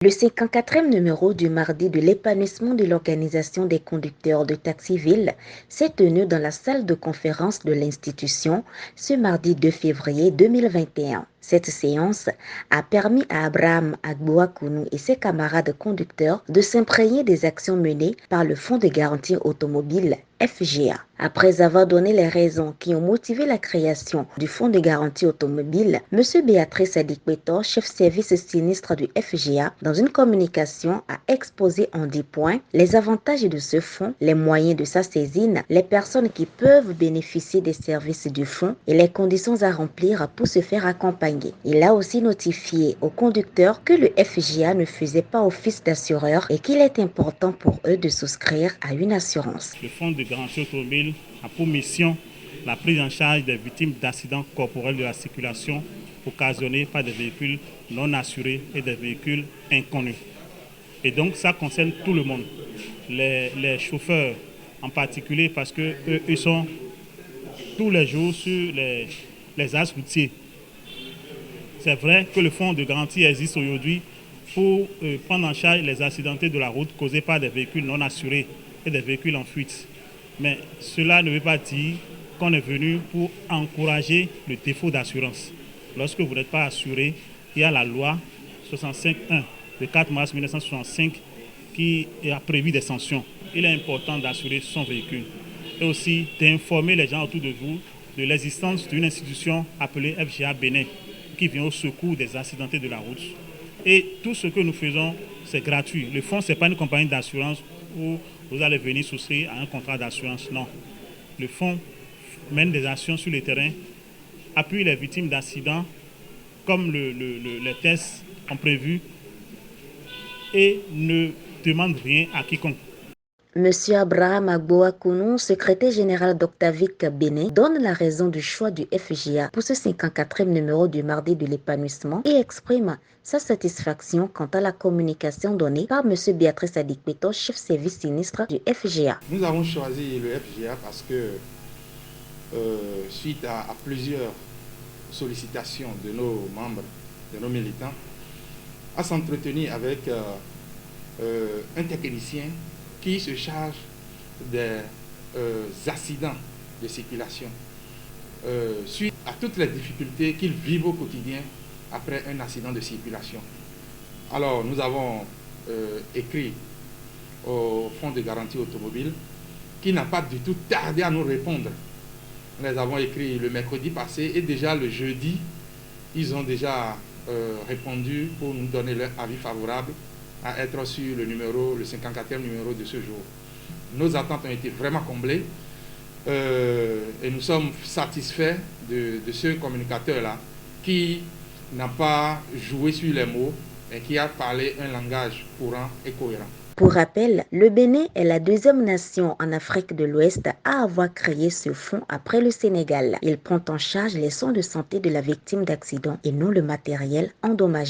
Le 54e numéro du mardi de l'épanouissement de l'Organisation des conducteurs de taxi-ville s'est tenu dans la salle de conférence de l'institution ce mardi 2 février 2021. Cette séance a permis à Abraham Agboakounou et ses camarades conducteurs de s'imprégner des actions menées par le Fonds de garantie automobile FGA. Après avoir donné les raisons qui ont motivé la création du Fonds de garantie automobile, M. Béatrice Adikpetor, chef service sinistre du FGA, dans une communication, a exposé en 10 points les avantages de ce fonds, les moyens de sa saisine, les personnes qui peuvent bénéficier des services du fonds et les conditions à remplir pour se faire accompagner. Il a aussi notifié aux conducteurs que le FGA ne faisait pas office d'assureur et qu'il est important pour eux de souscrire à une assurance. Le Fonds de garantie automobile a pour mission la prise en charge des victimes d'accidents corporels de la circulation occasionnés par des véhicules non assurés et des véhicules inconnus. Et donc ça concerne tout le monde, les chauffeurs en particulier parce qu'eux, ils sont tous les jours sur les axes routiers. C'est vrai que le fonds de garantie existe aujourd'hui pour prendre en charge les accidentés de la route causés par des véhicules non assurés et des véhicules en fuite. Mais cela ne veut pas dire qu'on est venu pour encourager le défaut d'assurance. Lorsque vous n'êtes pas assuré, il y a la loi 65.1 de 4 mars 1965 qui a prévu des sanctions. Il est important d'assurer son véhicule et aussi d'informer les gens autour de vous de l'existence d'une institution appelée FGA Bénin qui vient au secours des accidentés de la route. Et tout ce que nous faisons, c'est gratuit. Le fonds, ce n'est pas une compagnie d'assurance où vous allez venir souscrire à un contrat d'assurance. Non. Le fonds mène des actions sur le terrain, appuie les victimes d'accidents comme les tests ont prévu et ne demande rien à quiconque. Monsieur Abraham Agboakounou, secrétaire général d'Octavic Bénin, donne la raison du choix du FGA pour ce 54e numéro du mardi de l'épanouissement et exprime sa satisfaction quant à la communication donnée par Monsieur Béatrice Adikpetor, chef service sinistre du FGA. Nous avons choisi le FGA parce que suite à plusieurs sollicitations de nos membres, de nos militants, à s'entretenir avec un technicien qui se charge des accidents de circulation suite à toutes les difficultés qu'ils vivent au quotidien après un accident de circulation. Alors nous avons écrit au Fonds de garantie automobile qui n'a pas du tout tardé à nous répondre. Nous les avons écrit le mercredi passé et déjà le jeudi, ils ont déjà répondu pour nous donner leur avis favorable à être sur le 54e numéro de ce jour. Nos attentes ont été vraiment comblées et nous sommes satisfaits de ce communicateur-là qui n'a pas joué sur les mots et qui a parlé un langage courant et cohérent. Pour rappel, le Bénin est la deuxième nation en Afrique de l'Ouest à avoir créé ce fonds après le Sénégal. Il prend en charge les soins de santé de la victime d'accident et non le matériel endommagé.